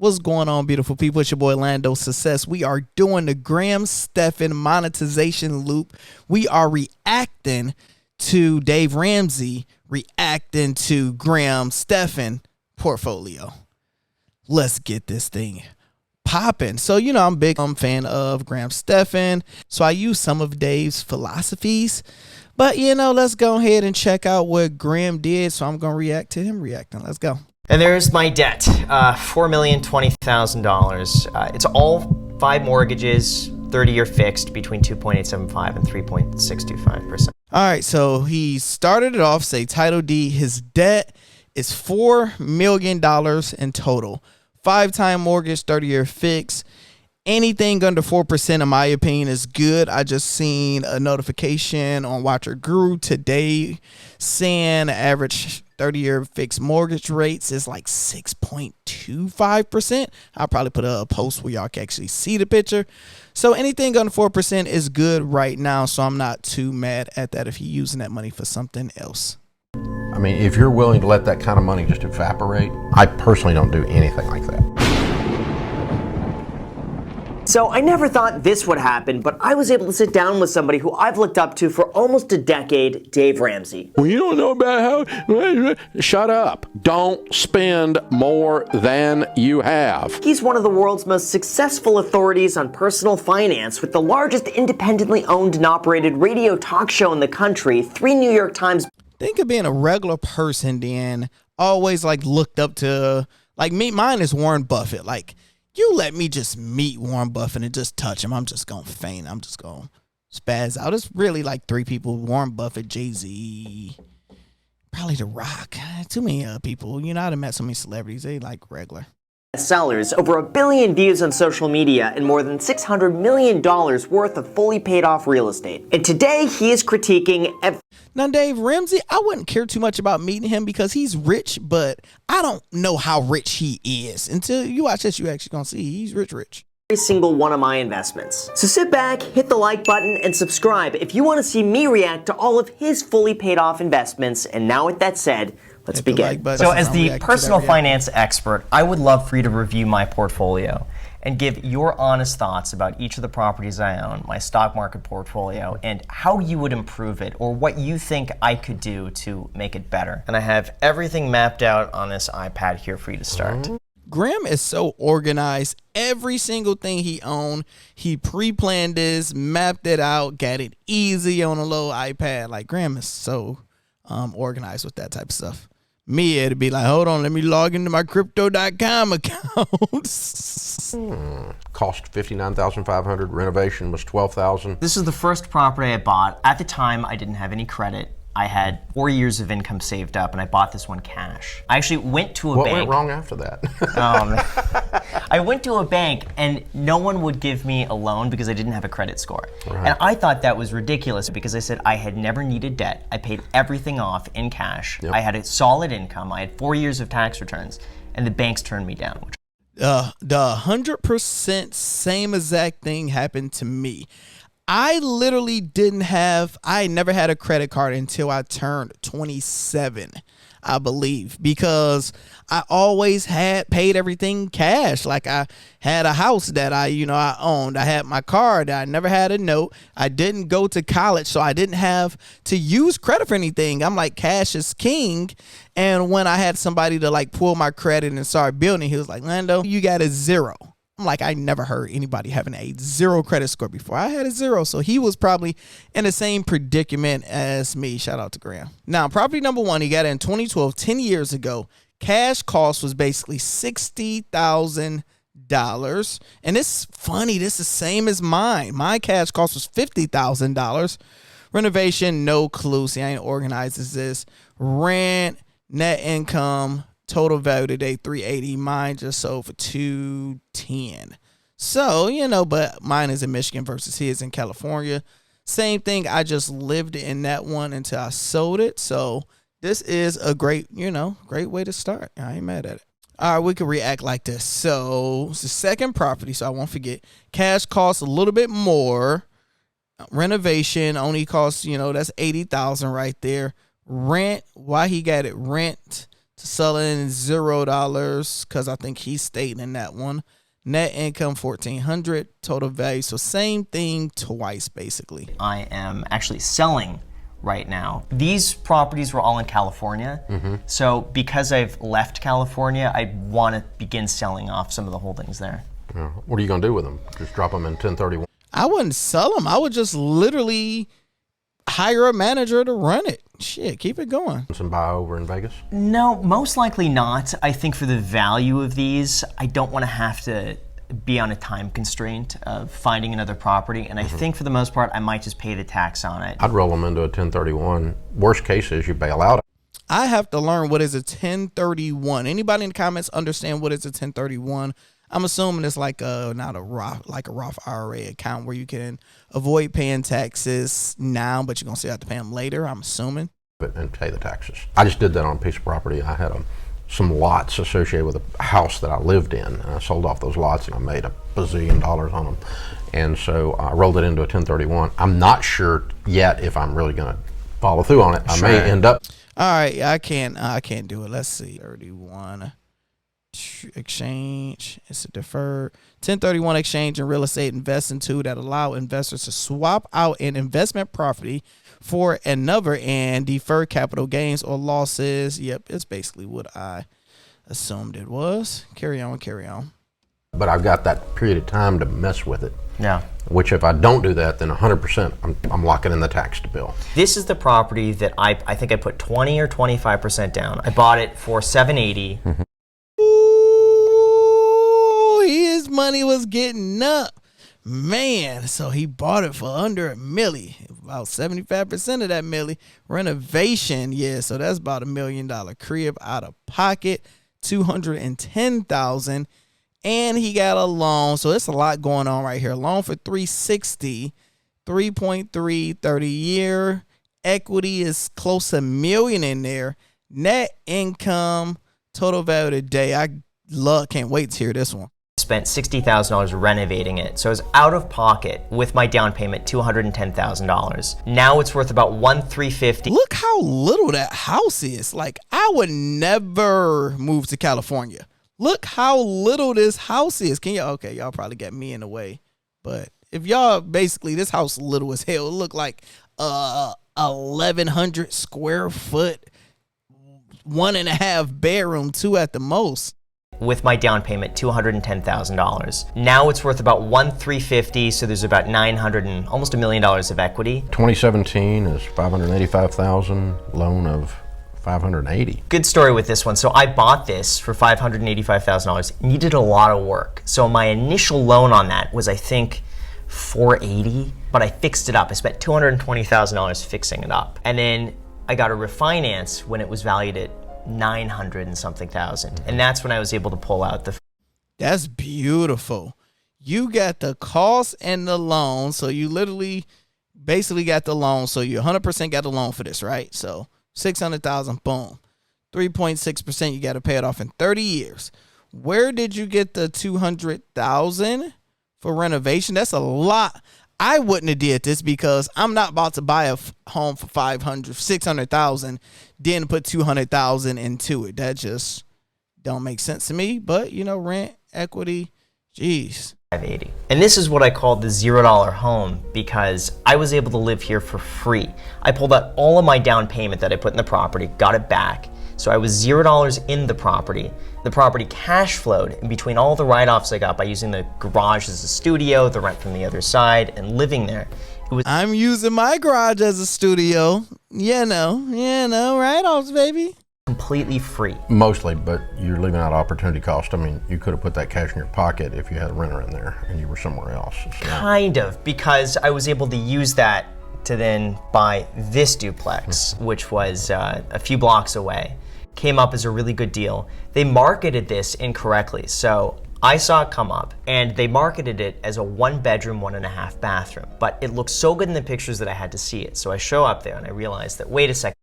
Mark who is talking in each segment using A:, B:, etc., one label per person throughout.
A: What's going on, beautiful people? It's your boy Lando Success. We are doing the Stephan monetization loop. We are reacting to Dave Ramsey reacting to Stephan portfolio. Let's get this thing popping. So, you know, I'm a big fan of Stephan, so I use some of Dave's philosophies. But, you know, let's go ahead and check out what Graham did. So I'm going to react to him reacting. Let's go.
B: And there's my debt, $4,020,000. It's all 5 mortgages, 30-year fixed between 2.875 and 3.625%.
A: All right, so he started it off, say title deed. His debt is $4 million in total. 5-time mortgage, 30-year fix. Anything under 4%, in my opinion, is good. I just seen a notification on Watcher Guru today saying average 30-year fixed mortgage rates is like 6.25%. I'll probably put a post where y'all can actually see the picture. So anything under 4% is good right now, so I'm not too mad at that if you're using that money for something else.
C: I mean, if you're willing to let that kind of money just evaporate, I personally don't do anything like that.
B: So I never thought this would happen, but I was able to sit down with somebody who I've looked up to for almost a decade, Dave Ramsey.
D: Well, you don't know about how... Shut up. Don't spend more than you have.
B: He's one of the world's most successful authorities on personal finance, with the largest independently owned and operated radio talk show in the country, 3 New York Times.
A: Think of being a regular person, then always like looked up to, like me. Mine is Warren Buffett. Like, you let me just meet Warren Buffett and just touch him, I'm just going to faint. I'm just going to spaz out. It's really like 3 people: Warren Buffett, Jay-Z, probably The Rock. Too many people. You know, I've met so many celebrities. They like regular.
B: Sellers, over 1 billion views on social media, and more than $600 million worth of fully paid off real estate. And today he is critiquing
A: Now, Dave Ramsey, I wouldn't care too much about meeting him because he's rich, but I don't know how rich he is. Until you watch this, you actually gonna see he's rich.
B: every single one of my investments. So sit back, hit the like button, and subscribe if you want to see me react to all of his fully paid off investments. And now with that said, let's begin.
E: So as the personal finance expert, I would love for you to review my portfolio and give your honest thoughts about each of the properties I own, my stock market portfolio, and how you would improve it, or what you think I could do to make it better. And I have everything mapped out on this iPad here for you to start.
A: Graham is so organized. Every single thing he owned, he pre-planned this, mapped it out, got it easy on a little iPad. Like, Graham is so organized with that type of stuff. Me, it'd be like, hold on, let me log into my crypto.com account.
C: Cost $59,500. Renovation was $12,000.
E: This is the first property I bought. At the time, I didn't have any credit. I had 4 years of income saved up, and I bought this one cash. I actually went to a bank.
C: What went wrong after that?
E: I went to a bank, and no one would give me a loan because I didn't have a credit score.
C: Right.
E: And I thought that was ridiculous because I said I had never needed debt. I paid everything off in cash.
C: Yep.
E: I had a solid income. I had 4 years of tax returns, and the banks turned me down.
A: The 100% same exact thing happened to me. I literally I never had a credit card until I turned 27, I believe, because I always had paid everything cash. Like, I had a house that I owned. I had my car that I never had a note. I didn't go to college, so I didn't have to use credit for anything. I'm like, cash is king. And when I had somebody to like pull my credit and start building, he was like, Lando, you got a 0. I'm like, I never heard anybody having a 0 credit score before. I had a 0. So he was probably in the same predicament as me. Shout out to Graham. Now, property number 1, he got it in 2012, 10 years ago. Cash cost was basically $60,000. And it's funny, this is the same as mine. My cash cost was $50,000. Renovation, no clue. See, I ain't organized as this. Rent, net income, total value today, $380. Mine just sold for $210. So, but mine is in Michigan versus his in California. Same thing. I just lived in that one until I sold it. So this is a great way to start. I ain't mad at it. All right, we can react like this. So it's the second property, so I won't forget. Cash costs a little bit more. Renovation only costs, that's $80,000 right there. Rent, why he got it rent selling $0 because I think he stayed in that one. Net income $1,400, total value. So same thing twice, basically.
E: I am actually selling right now. These properties were all in California. So because I've left California, I want to begin selling off some of the holdings there.
C: What are you going to do with them? Just drop them in 1031?
A: I wouldn't sell them. I would just literally hire a manager to run it. Shit, keep it going.
C: Some buy over in Vegas?
E: No, most likely not. I think for the value of these, I don't want to have to be on a time constraint of finding another property. And I think for the most part, I might just pay the tax on it.
C: I'd roll them into a 1031. Worst case is you bail out.
A: I have to learn what is a 1031. Anybody in the comments understand what is a 1031? I'm assuming it's like a Roth IRA account where you can avoid paying taxes now, but you're gonna still have to pay them later. I'm assuming.
C: And pay the taxes. I just did that on a piece of property. I had some lots associated with a house that I lived in, and I sold off those lots and I made $1 bazillion on them. And so I rolled it into a 1031. I'm not sure yet if I'm really gonna follow through on it. I may end up.
A: All right, I can't do it. Let's see, 31. Exchange. It's a deferred 1031 exchange and real estate investing tool that allow investors to swap out an investment property for another and defer capital gains or losses. Yep, it's basically what I assumed it was. Carry on.
C: But I've got that period of time to mess with it.
E: Yeah.
C: Which if I don't do that, then 100% I'm locking in the tax bill.
E: This is the property that I think I put 20 or 25% down. I bought it for $780.
A: His money was getting up, man. So he bought it for under $1 million, about 75% of that milli. Renovation, yeah. So that's about $1 million crib out of pocket, $210,000, and he got a loan. So it's a lot going on right here. Loan for $360, 3.3, 30 year. Equity is close to $1 million in there. Net income, total value today. Can't wait to hear this one.
E: Spent $60,000 renovating it, so I was out of pocket with my down payment $210,000. Now it's worth about $1,350.
A: Look how little that house is. Like, I would never move to California. Look how little this house is. Y'all probably got me in the way, but if y'all basically, this house little as hell. It look like 1,100 square foot, 1.5 bedroom, 2 at the most.
E: With my down payment $210,000. Now it's worth about $1,350, so there's about $900 and almost $1 million of equity.
C: 2017 is $585,000, loan of $580.
E: Good story with this one. So I bought this for $585,000. Needed a lot of work. So my initial loan on that was, I think, $480, but I fixed it up. I spent $220,000 fixing it up, and then I got a refinance when it was valued at $900 and something thousand, and that's when I was able to pull out the.
A: That's beautiful. You got the cost and the loan, so you literally basically got the loan. So you 100% got the loan for this, right? So $600,000, boom, 3.6%. You got to pay it off in 30 years. Where did you get the $200,000 for renovation? That's a lot. I wouldn't have did this because I'm not about to buy a home for $600,000, then put $200,000 into it. That just don't make sense to me. But rent, equity, geez.
E: $580. And this is what I call the $0 home because I was able to live here for free. I pulled out all of my down payment that I put in the property, got it back. So I was $0 in the property. The property cash flowed in between all the write-offs I got by using the garage as a studio, the rent from the other side, and living there.
A: I'm using my garage as a studio. Write-offs, baby.
E: Completely free.
C: Mostly, but you're leaving out opportunity cost. I mean, you could have put that cash in your pocket if you had a renter in there and you were somewhere else. So.
E: Kind of, because I was able to use that to then buy this duplex, which was a few blocks away. Came up as a really good deal. They marketed this incorrectly. So I saw it come up and they marketed it as a 1-bedroom, 1.5 bathroom. But it looked so good in the pictures that I had to see it. So I show up there and I realized that, wait a second.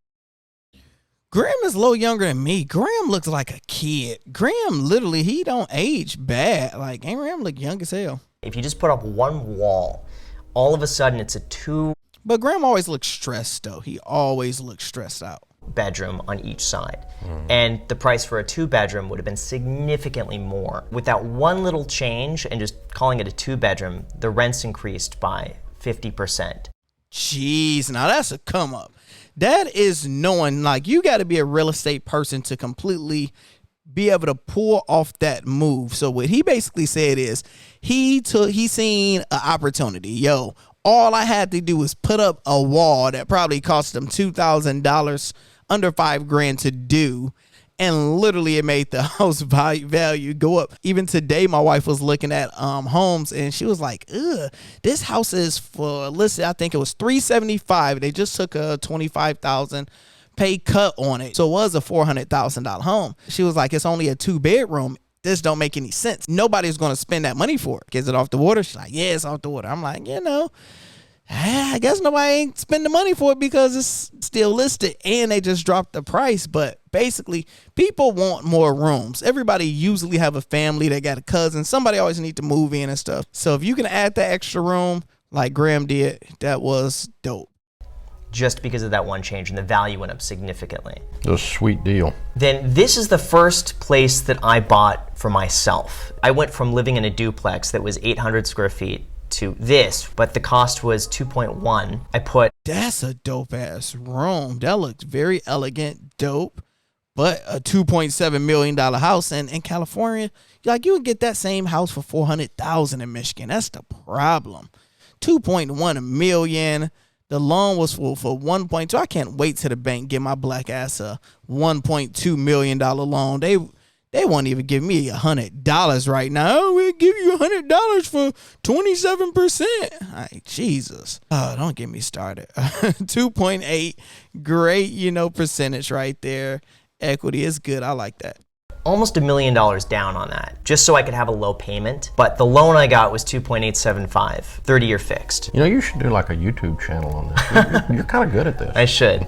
A: Graham is a little younger than me. Graham looks like a kid. Graham literally, he don't age bad. Like, Graham look young as hell.
E: If you just put up one wall, all of a sudden it's a 2.
A: But Graham always looks stressed though. He always looks stressed out.
E: bedroom on each side. And the price for a 2-bedroom would have been significantly more. With that one little change and just calling it a 2-bedroom, the rents increased by 50%.
A: Jeez, now that's a come up. That is knowing, like, you got to be a real estate person to completely be able to pull off that move. So what he basically said is he seen an opportunity. Yo, all I had to do was put up a wall that probably cost him $2,000, under $5,000 to do, and literally it made the house value go up. Even today, my wife was looking at homes, and she was like, "Ugh, this house is for listed. I think it was $375. They just took a $25,000 pay cut on it, so it was a $400,000 home." She was like, "It's only a 2-bedroom. This don't make any sense. Nobody's gonna spend that money for it. Is it off the water?" She's like, "Yeah, it's off the water." I'm like, I guess nobody ain't spending money for it because it's still listed and they just dropped the price. But basically, people want more rooms. Everybody usually have a family. They got a cousin. Somebody always need to move in and stuff. So if you can add that extra room like Graham did, that was dope.
E: Just because of that one change, and the value went up significantly.
C: It was a sweet deal.
E: Then this is the first place that I bought for myself. I went from living in a duplex that was 800 square feet to this, but the cost was 2.1.
A: That's a dope ass room. That looks very elegant, dope. But a $2.7 million house in California, like, you would get that same house for $400,000 in Michigan. That's the problem. 2.1 million. The loan was for 1.2. I can't wait till the bank give my black ass a $1.2 million loan. They won't even give me $100 right now. Oh, we'll give you $100 for 27%. Like, Jesus. Oh, don't get me started. 2.8, great, percentage right there. Equity is good. I like that.
E: Almost $1 million down on that, just so I could have a low payment. But the loan I got was 2.875, 30-year fixed.
C: You should do like a YouTube channel on this. You're kind of good at this.
E: I should.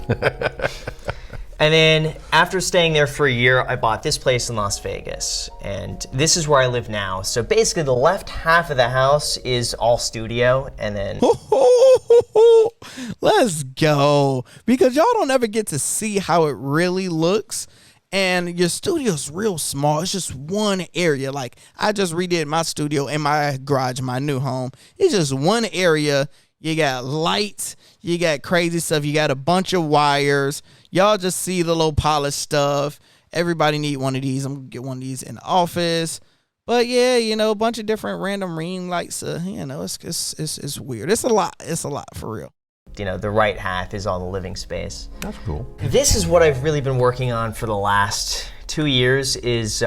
E: And then after staying there for a year, I bought this place in Las Vegas. And this is where I live now. So basically the left half of the house is all studio, and then...
A: Let's go. Because y'all don't ever get to see how it really looks. And your studio's real small. It's just one area. Like, I just redid my studio in my garage, my new home. It's just one area. You got lights. You got crazy stuff. You got a bunch of wires. Y'all just see the little polished stuff. Everybody need one of these. I'm going to get one of these in the office. But yeah, a bunch of different random ring lights. It's weird. It's a lot. It's a lot for real.
E: The right half is all the living space.
C: That's cool.
E: This is what I've really been working on for the last 2 years, is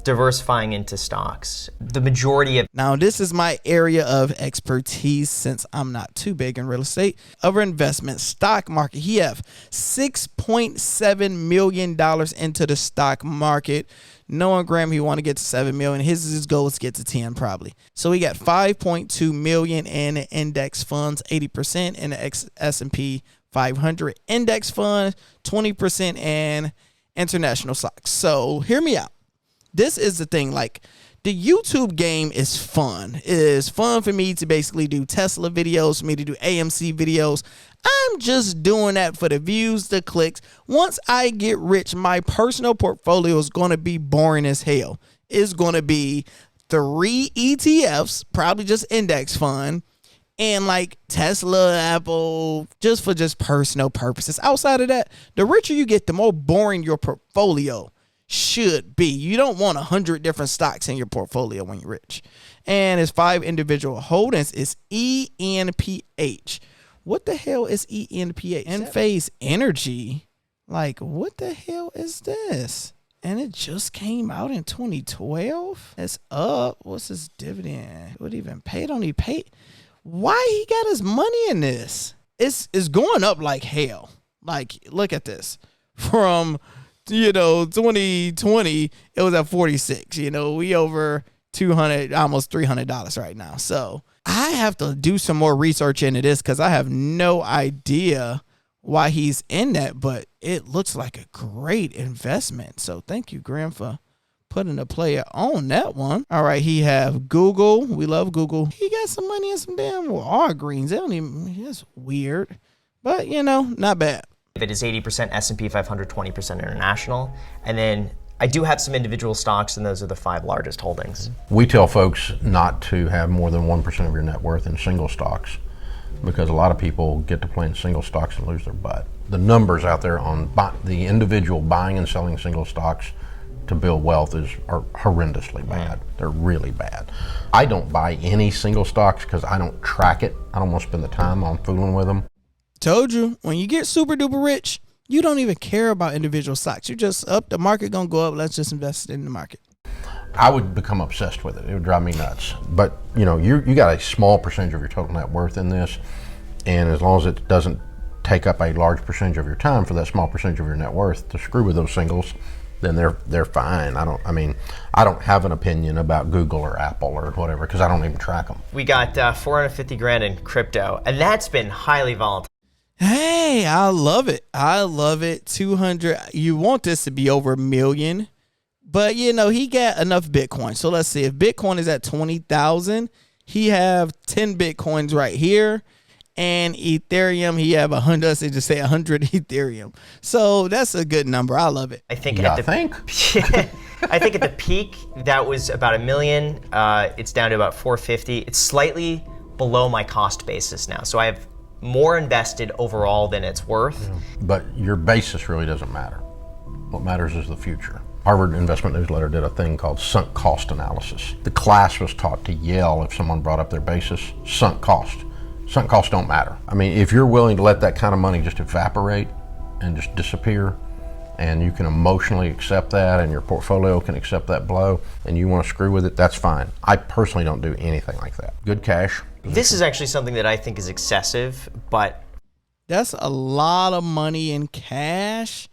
E: diversifying into stocks. The majority of...
A: Now, this is my area of expertise since I'm not too big in real estate. Other investment, stock market. He have $6.7 million into the stock market. Knowing Graham, he want to get to 7 million. His goal is to get to 10 probably. So he got 5.2 million in index funds, 80% in the S&P 500 index fund, 20% in international stocks. So hear me out. This is the thing, like, the YouTube game is fun. It is fun for me to basically do Tesla videos, for me to do AMC videos. I'm just doing that for the views, the clicks. Once I get rich, my personal portfolio is going to be boring as hell. It's going to be 3 ETFs, probably just index fund, and like Tesla, Apple, just for personal purposes. Outside of that, the richer you get, the more boring your portfolio should be. You don't want 100 different stocks in your portfolio when you're rich. And it's 5 individual holdings. It's ENPH. What the hell is ENPH? Enphase Energy. Like, what the hell is this? And it just came out in 2012. It's up. What's his dividend? What even paid on? He paid. Why he got his money in this? It's going up like hell. Like, look at this. From 2020, it was at 46. We over 200, almost $300 right now. So I have to do some more research into this because I have no idea why he's in that, but it looks like a great investment. So thank you, Graham, for putting a player on that one. All right, he have Google. We love Google. He got some money in some damn Walgreens. They don't even, that's weird. But, not bad.
E: That is 80% S&P 500, 20% international. And then I do have some individual stocks, and those are the 5 largest holdings.
C: We tell folks not to have more than 1% of your net worth in single stocks, because a lot of people get to play in single stocks and lose their butt. The numbers out there on the individual buying and selling single stocks to build wealth are horrendously bad. They're really bad. I don't buy any single stocks because I don't track it. I don't want to spend the time on fooling with them.
A: Told you, when you get super duper rich, you don't even care about individual stocks. You just the market gonna go up. Let's just invest in the market.
C: I would become obsessed with it. It would drive me nuts. But you got a small percentage of your total net worth in this, and as long as it doesn't take up a large percentage of your time for that small percentage of your net worth to screw with those singles, then they're fine. I don't have an opinion about Google or Apple or whatever because I don't even track them.
E: We got 450 grand in crypto, and that's been highly volatile.
A: Hey, I love it. 200. You want this to be over $1 million, but he got enough Bitcoin. So let's see, if Bitcoin is at 20,000, he have 10 Bitcoins right here. And Ethereum, he have 100. Let's just say 100 Ethereum. So that's a good number. I love it.
E: I think at the peak that was about $1 million. It's down to about 450. It's slightly below my cost basis now. So I have more invested overall than it's worth.
C: Yeah. But your basis really doesn't matter. What matters is the future. Harvard Investment Newsletter did a thing called sunk cost analysis. The class was taught to yell if someone brought up their basis, sunk cost. Sunk costs don't matter. I mean, if you're willing to let that kind of money just evaporate and just disappear, and you can emotionally accept that, and your portfolio can accept that blow, and you want to screw with it, that's fine. I personally don't do anything like that. Good cash.
E: This is actually something that I think is excessive, but
A: that's a lot of money in cash.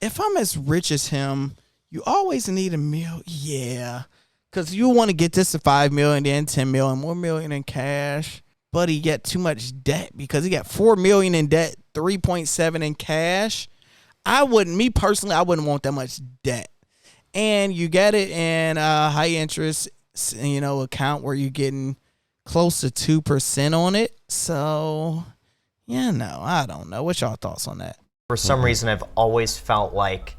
A: If I'm as rich as him, you always need $1 million. Yeah, because you want to get this to $5 million, then $10 million, more million in cash. But he got too much debt because he got $4 million in debt, 3.7 in cash. Me personally, I wouldn't want that much debt. And you get it in a high interest, account where you're getting close to 2% on it. So, I don't know. What's y'all thoughts on that?
E: For some reason, I've always felt like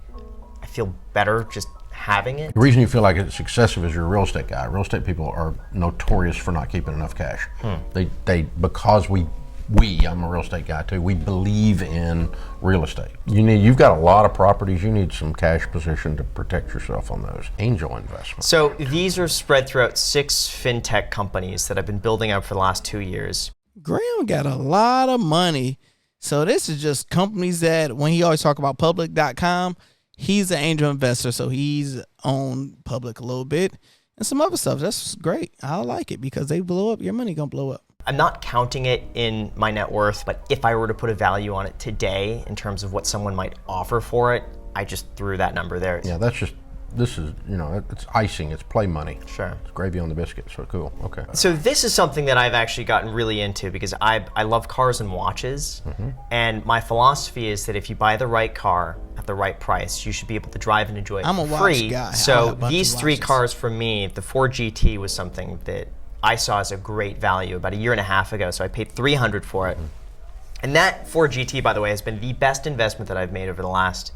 E: I feel better just having it.
C: The reason you feel like it's excessive is you're a real estate guy. Real estate people are notorious for not keeping enough cash. Because I'm a real estate guy too, we believe in real estate. You've got a lot of properties, you need some cash position to protect yourself on those. Angel investments.
E: So these are spread throughout 6 fintech companies that I've been building up for the last 2 years.
A: Graham got a lot of money. So this is just companies that, when he always talk about public.com, he's an angel investor, so he's on public a little bit and some other stuff. That's great. I like it because they blow up. Your money gonna blow up.
E: I'm not counting it in my net worth, but if I were to put a value on it today in terms of what someone might offer for it, I just threw that number there.
C: Yeah, this is, it's icing, it's play money.
E: Sure.
C: It's gravy on the biscuit, so cool, okay.
E: So this is something that I've actually gotten really into because I love cars and watches, and my philosophy is that if you buy the right car at the right price, you should be able to drive and enjoy it
A: I'm a
E: free.
A: watch guy.
E: So these 3 cars for me, the Ford GT was something that I saw as a great value about 1.5 years ago, so I paid $300 for it. And that Ford GT, by the way, has been the best investment that I've made over the last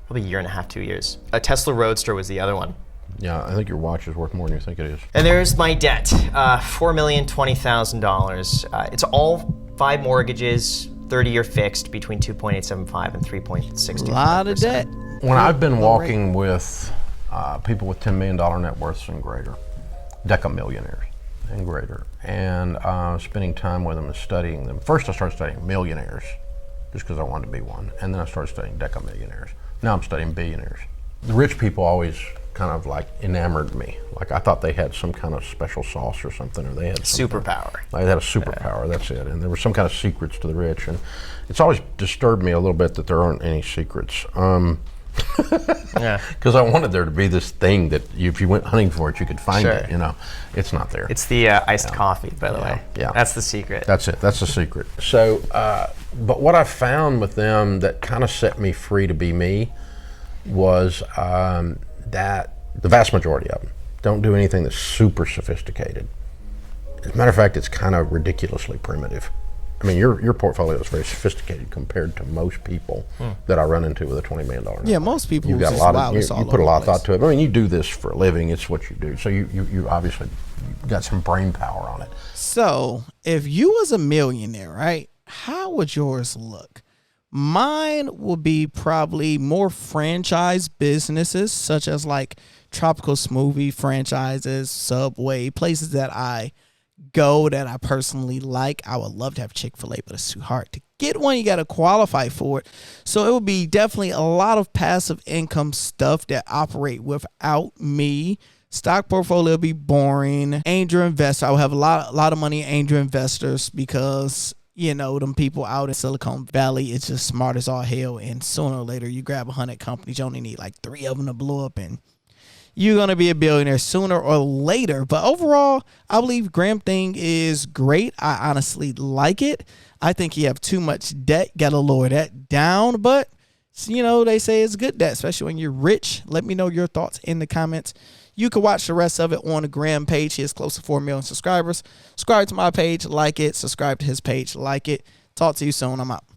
E: probably 1.5 years, 2 years. A Tesla Roadster was the other one.
C: Yeah, I think your watch is worth more than you think it is.
E: And there's my debt, $4,020,000. It's all 5 mortgages, 30-year fixed between 2.875 and 3.65%.
A: A lot of debt.
C: When I've been walking with people with $10 million net worths and greater, decamillionaires and greater, and spending time with them and studying them. First I started studying millionaires, just because I wanted to be one, and then I started studying decamillionaires. Now I'm studying billionaires. The rich people always kind of like enamored me. Like I thought they had some kind of special sauce or something, or they had
E: superpower.
C: They had a superpower, that's it. And there were some kind of secrets to the rich, and it's always disturbed me a little bit that there aren't any secrets. Because I wanted there to be this thing that if you went hunting for it, you could find it. It's not there.
E: It's the iced coffee, by the way.
C: Yeah,
E: that's the secret.
C: That's it. That's the secret. So, but what I found with them that kind of set me free to be me was that the vast majority of them don't do anything that's super sophisticated. As a matter of fact, it's kind of ridiculously primitive. I mean, your portfolio is very sophisticated compared to most people that I run into with a $20 million number.
A: Yeah, most people
C: You've got
A: just
C: a lot
A: wild
C: of
A: us all
C: you put a
A: over
C: lot
A: the
C: of thought to it. I mean, you do this for a living; it's what you do. So you obviously got some brain power on it.
A: So if you was a millionaire, right? How would yours look? Mine will be probably more franchise businesses, such as like tropical smoothie franchises, Subway, places that I go that I personally like. I would love to have Chick-fil-A, but it's too hard to get one. You got to qualify for it. So it would be definitely a lot of passive income stuff that operate without me. Stock portfolio will be boring. Angel investor, I will have a lot of money in angel investors because, you know, them people out in Silicon Valley, it's just smart as all hell. And sooner or later, you grab 100 companies, you only need like 3 of them to blow up, and you're going to be a billionaire sooner or later. But overall, I believe Graham thing is great. I honestly like it. I think you have too much debt. Got to lower that down. But, you know, they say it's good debt, especially when you're rich. Let me know your thoughts in the comments. You can watch the rest of it on the Graham page. He has close to 4 million subscribers. Subscribe to my page, like it. Subscribe to his page, like it. Talk to you soon. I'm out.